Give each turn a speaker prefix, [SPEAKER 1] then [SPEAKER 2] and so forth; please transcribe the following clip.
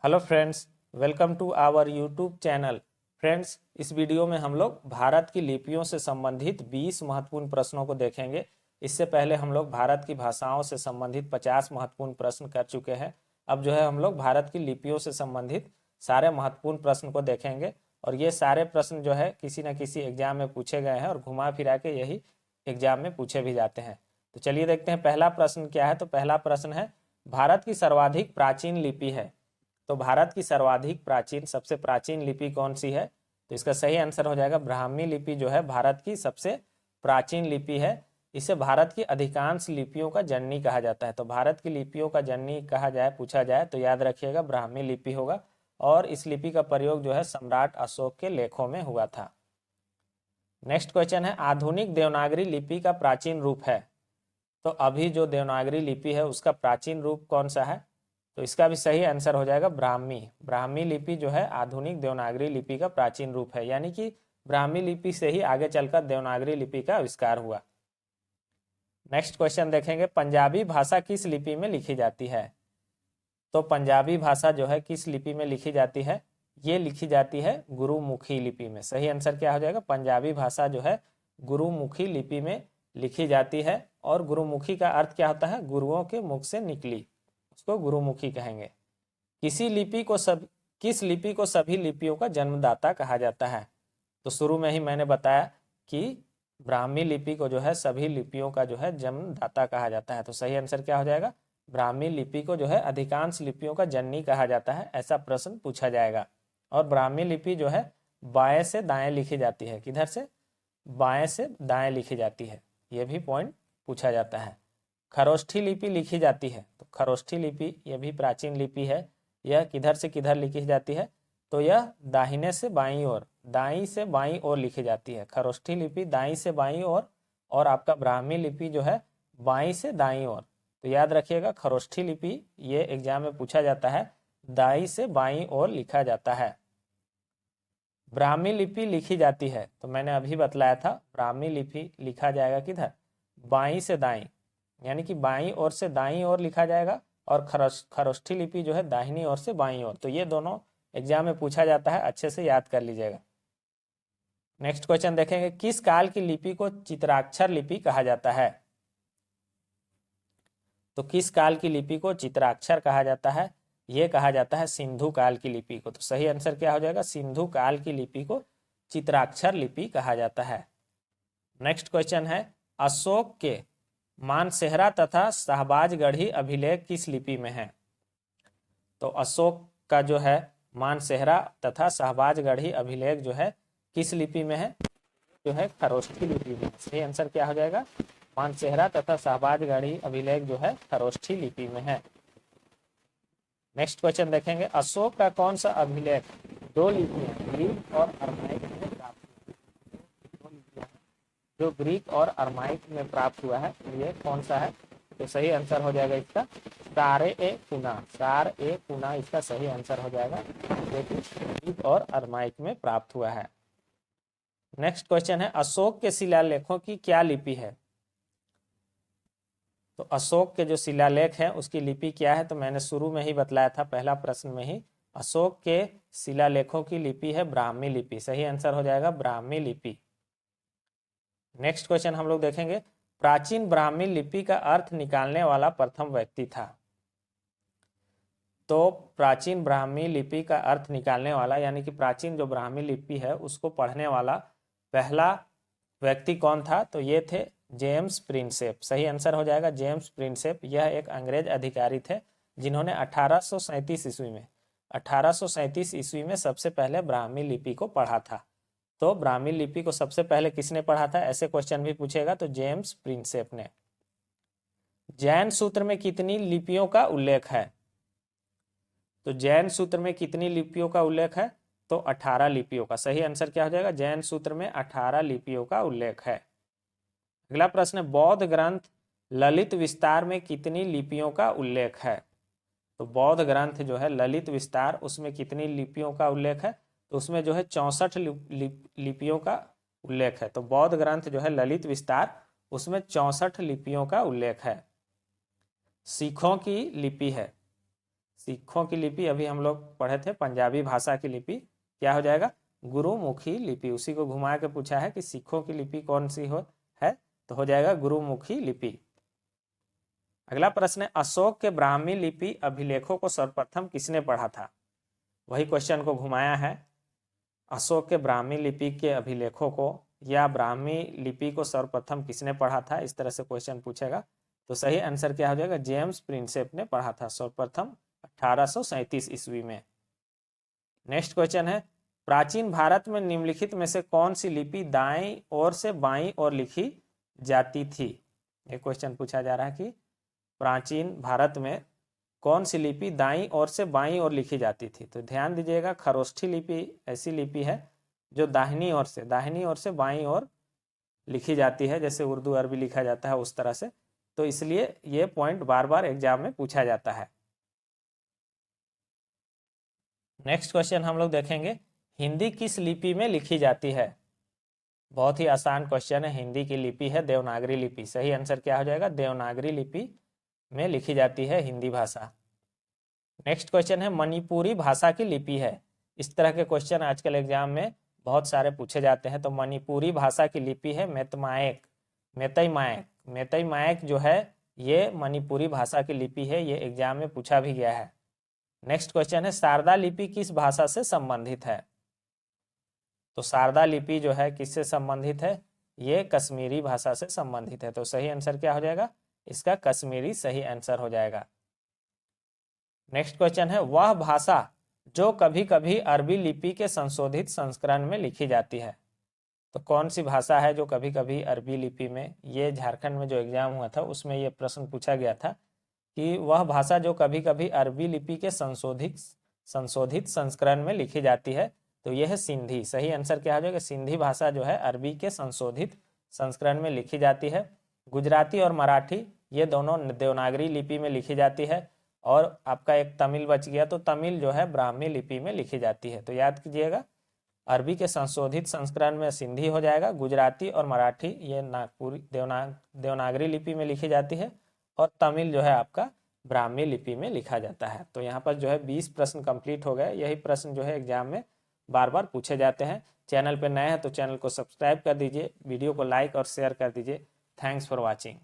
[SPEAKER 1] Hello friends, welcome to our YouTube channel. Friends, इस video में हम लोग भारत की लिपियों से संबंधित 20 महत्वपूर्ण प्रश्नों को देखेंगे। इससे पहले हम लोग भारत की भाषाओं से संबंधित 50 महत्वपूर्ण प्रश्न कर चुके हैं। अब जो है हम लोग भारत की लिपियों से संबंधित सारे महत्वपूर्ण प्रश्न को देखेंगे और ये सारे प्रश्न जो है किसी न किसी एग्जाम में पूछे गए हैं और घुमा फिरा के यही एग्जाम में पूछे भी जाते हैं। तो चलिए देखते हैं पहला प्रश्न क्या है। तो पहला प्रश्न है, भारत की सर्वाधिक प्राचीन लिपि है। तो भारत की सर्वाधिक प्राचीन सबसे प्राचीन लिपि कौन सी है? तो इसका सही आंसर हो जाएगा ब्राह्मी लिपि जो है भारत की सबसे प्राचीन लिपि है। इसे भारत की अधिकांश लिपियों का जननी कहा जाता है। तो भारत की लिपियों का जननी कहा जाए, पूछा जाए तो याद रखिएगा ब्राह्मी लिपि होगा। और इस लिपि का प्रयोग जो है सम्राट अशोक के लेखों में हुआ था। नेक्स्ट क्वेश्चन है, आधुनिक देवनागरी लिपि का प्राचीन रूप है। तो अभी जो देवनागरी लिपि है उसका प्राचीन रूप कौन सा है? तो इसका भी सही आंसर हो जाएगा ब्राह्मी। ब्राह्मी लिपि जो है आधुनिक देवनागरी लिपि का प्राचीन रूप है, यानी कि ब्राह्मी लिपि से ही आगे चलकर देवनागरी लिपि का आविष्कार हुआ। नेक्स्ट क्वेश्चन देखेंगे, पंजाबी भाषा किस लिपि में लिखी जाती है? तो पंजाबी भाषा जो है किस लिपि में लिखी जाती है? ये लिखी जाती है गुरुमुखी लिपि में। सही आंसर क्या हो जाएगा? पंजाबी भाषा जो है गुरुमुखी लिपि में लिखी जाती है। और गुरुमुखी का अर्थ क्या होता है? गुरुओं के मुख से निकली, उसको गुरुमुखी कहेंगे। किस लिपि को सभी लिपियों का जन्मदाता कहा जाता है? तो शुरू में ही मैंने बताया कि ब्राह्मी लिपि को जो है सभी लिपियों का जो है जन्मदाता कहा जाता है। तो सही आंसर क्या हो जाएगा? ब्राह्मी लिपि को जो है अधिकांश लिपियों का जननी कहा जाता है, ऐसा प्रश्न पूछा जाएगा। और ब्राह्मी लिपि जो है बाएं से दाएं लिखी जाती है। किधर से? बाएं से दाएं लिखी जाती है, यह भी पॉइंट पूछा जाता है। खरोष्ठी लिपि लिखी जाती है। तो खरोष्ठी लिपि यह भी प्राचीन लिपि है। यह किधर से किधर लिखी जाती है? तो यह दाहिने से बाईं ओर, दाईं से बाईं ओर लिखी जाती है। खरोष्ठी लिपि दाईं से बाईं ओर और आपका ब्राह्मी लिपि जो है बाईं से दाईं ओर। तो याद रखिएगा खरोष्ठी लिपि ये एग्जाम में पूछा जाता है, दाईं से बाईं ओर लिखा जाता है। ब्राह्मी लिपि लिखी जाती है, तो मैंने अभी बतलाया था ब्राह्मी लिपि लिखा जाएगा किधर? बाईं से दाईं, यानी कि बाईं ओर से दाईं ओर लिखा जाएगा। और खरोष्ठी लिपि जो है दाहिनी ओर से बाईं ओर। तो ये दोनों एग्जाम में पूछा जाता है, अच्छे से याद कर लीजिएगा। नेक्स्ट क्वेश्चन देखेंगे, किस काल की लिपि को चित्राक्षर लिपि कहा जाता है? तो किस काल की लिपि को चित्राक्षर कहा जाता है? यह कहा जाता है सिंधु काल की लिपि को। तो सही आंसर क्या हो जाएगा? सिंधु काल की लिपि को चित्राक्षर लिपि कहा जाता है। नेक्स्ट क्वेश्चन है, अशोक के मानसेहरा तथा शाहबाजगढ़ी अभिलेख किस लिपि में है? तो अशोक का जो है मानसेहरा तथा शाहबाजगढ़ी अभिलेख जो है किस लिपि में है? जो है खरोष्ठी लिपि में। सही आंसर क्या हो जाएगा? मानसेहरा तथा शाहबाजगढ़ी अभिलेख जो है खरोष्ठी लिपि में है। नेक्स्ट क्वेश्चन देखेंगे, अशोक का कौन सा अभिलेख दो लिपियां ग्रीक और अरमाइक में प्राप्त हुआ? जो ग्रीक और अरमाइक में प्राप्त हुआ है ये कौन सा है? तो सही आंसर हो जाएगा इसका सारे ए पुना। सार ए पुना इसका सही आंसर हो जाएगा, जो कि ग्रीक और अरमाइक में प्राप्त हुआ है। नेक्स्ट क्वेश्चन है, अशोक के शिलालेखों की क्या लिपि है? तो अशोक के जो शिलालेख है उसकी लिपि क्या है? तो मैंने शुरू में ही बतलाया था पहला प्रश्न में ही, अशोक के शिलालेखों की लिपि है ब्राह्मी लिपि। सही आंसर हो जाएगा ब्राह्मी लिपि। नेक्स्ट क्वेश्चन हम लोग देखेंगे, प्राचीन ब्राह्मी लिपि का अर्थ निकालने वाला प्रथम व्यक्ति था। तो प्राचीन ब्राह्मी लिपि का अर्थ निकालने वाला, यानी कि प्राचीन जो ब्राह्मी लिपि है उसको पढ़ने वाला पहला व्यक्ति कौन था? तो ये थे जेम्स प्रिंसेप। सही आंसर हो जाएगा जेम्स प्रिंसेप। यह एक अंग्रेज अधिकारी थे जिन्होंने 1837 ईस्वी में सबसे पहले ब्राह्मी लिपि को पढ़ा था। तो ब्राह्मी लिपि को सबसे पहले किसने पढ़ा था, ऐसे क्वेश्चन भी पूछेगा, तो जेम्स प्रिंसेप ने। जैन सूत्र में कितनी लिपियों का उल्लेख है? तो जैन सूत्र में कितनी लिपियों का उल्लेख है? तो 18 लिपियों का। सही आंसर क्या हो जाएगा? जैन सूत्र में 18 लिपियों का उल्लेख है। अगला प्रश्न है, बौद्ध ग्रंथ ललित विस्तार में कितनी लिपियों का उल्लेख है? तो बौद्ध ग्रंथ जो है ललित विस्तार, उसमें कितनी लिपियों का उल्लेख है? तो उसमें जो है 64 लिपियों का उल्लेख है। तो बौद्ध ग्रंथ जो है ललित विस्तार, उसमें 64 लिपियों का उल्लेख है। सिखों की लिपि है, सिखों की लिपि अभी हम लोग पढ़े थे, पंजाबी भाषा की लिपि क्या हो जाएगा, गुरुमुखी लिपि। उसी को घुमा के पूछा है कि सिखों की लिपि कौन सी है, तो हो जाएगा गुरुमुखी लिपि। अगला प्रश्न है, अशोक के ब्राह्मी लिपि अभिलेखों को सर्वप्रथम किसने पढ़ा था। वही क्वेश्चन को घुमाया है, अशोक के ब्राह्मी लिपि के अभिलेखों को या ब्राह्मी लिपि को सर्वप्रथम किसने पढ़ा था, इस तरह से क्वेश्चन पूछेगा। तो सही आंसर क्या हो जाएगा, जेम्स प्रिंसेप ने पढ़ा था सर्वप्रथम 1837 ईस्वी में। नेक्स्ट क्वेश्चन है, प्राचीन भारत में निम्नलिखित में से कौन सी लिपि दाएं ओर से बाईं ओर लिखी जाती थी। एक क्वेश्चन पूछा जा रहा है कि प्राचीन भारत में कौन सी लिपि दाईं ओर से बाईं ओर लिखी जाती थी। तो ध्यान दीजिएगा, खरोष्ठी लिपि ऐसी लिपि है जो दाहिनी ओर से बाईं ओर लिखी जाती है, जैसे उर्दू अरबी लिखा जाता है उस तरह से। तो इसलिए ये पॉइंट बार बार एग्जाम में पूछा जाता है। नेक्स्ट क्वेश्चन हम लोग देखेंगे, हिंदी किस लिपि में लिखी जाती है। बहुत ही आसान क्वेश्चन है, हिंदी की लिपि है देवनागरी लिपि। सही आंसर क्या हो जाएगा, देवनागरी लिपि में लिखी जाती है हिंदी भाषा। नेक्स्ट क्वेश्चन है, मणिपुरी भाषा की लिपि है। इस तरह के क्वेश्चन आजकल एग्जाम में बहुत सारे पूछे जाते हैं। तो मणिपुरी भाषा की लिपि है मेतई मायक जो है ये मणिपुरी भाषा की लिपि है, ये एग्जाम में पूछा भी गया है। नेक्स्ट क्वेश्चन है, शारदा लिपि किस भाषा से संबंधित है। तो शारदा लिपि जो है किससे संबंधित है, ये कश्मीरी भाषा से संबंधित है। तो सही आंसर क्या हो जाएगा, इसका कश्मीरी सही आंसर हो जाएगा। नेक्स्ट क्वेश्चन है, वह भाषा जो कभी कभी अरबी लिपि के संशोधित संस्करण में लिखी जाती है। तो कौन सी भाषा है जो कभी कभी अरबी लिपि में, ये झारखंड में जो एग्जाम हुआ था उसमें ये प्रश्न पूछा गया था कि वह भाषा जो कभी कभी अरबी लिपि के संशोधित संस्करण में लिखी जाती है। तो यह है सिंधी। सही आंसर क्या हो जाएगा, सिंधी भाषा जो है अरबी के संशोधित संस्करण में लिखी जाती है। गुजराती और मराठी ये दोनों देवनागरी लिपि में लिखी जाती है। और आपका एक तमिल बच गया, तो तमिल जो है ब्राह्मी लिपि में लिखी जाती है। तो याद कीजिएगा, अरबी के संशोधित संस्करण में सिंधी हो जाएगा, गुजराती और मराठी ये नागपुरी देवनागरी लिपि में लिखी जाती है, और तमिल जो है आपका ब्राह्मी लिपि में लिखा जाता है। तो यहाँ पर जो है 20 प्रश्न कंप्लीट हो गए। यही प्रश्न जो है एग्जाम में बार बार पूछे जाते हैं। चैनल पर नए हैं तो चैनल को सब्सक्राइब कर दीजिए, वीडियो को लाइक और शेयर कर दीजिए। Thanks for watching.